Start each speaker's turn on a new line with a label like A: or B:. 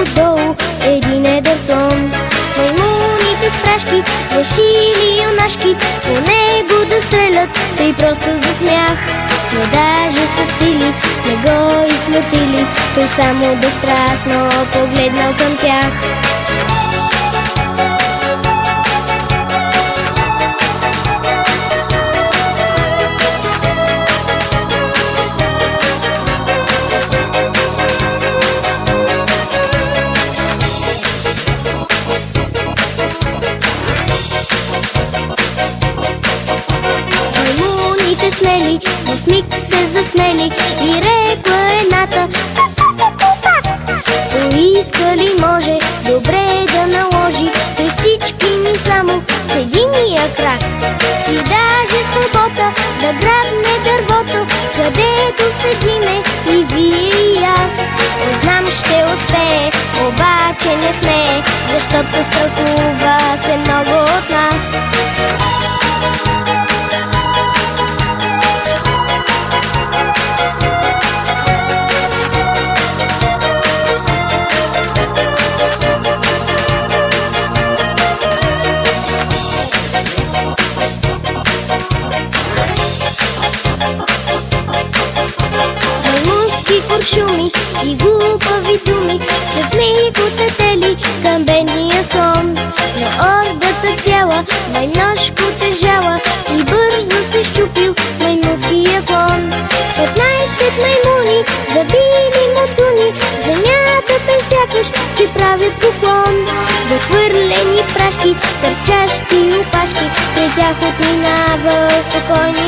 A: отдолу един едър сон. Маймуните с прашки, въшили юнашки, по него да стрелят, тъй просто за смях. Но даже със сили не го изсмутили, той само безстрастно погледнал към тях. Смели, в миг се засмели и рекла едната: поиска ли може добре да наложи той всички ни само с единия крак. И даже с работа да грабне дървото, където седиме и вие и аз. Знам ще успее, обаче не смее, защото страхува се много от нас. Куршуми и глупави думи след миг отлетели към бедния сон. Но ордата цяла майнашко тежала и бързо се щупил маймунския клон. 15 маймуни забили муцуни, земята тъй сякаш, че правят поклон. Захвърлени прашки, стърчащи опашки, пред тях отминава спокойни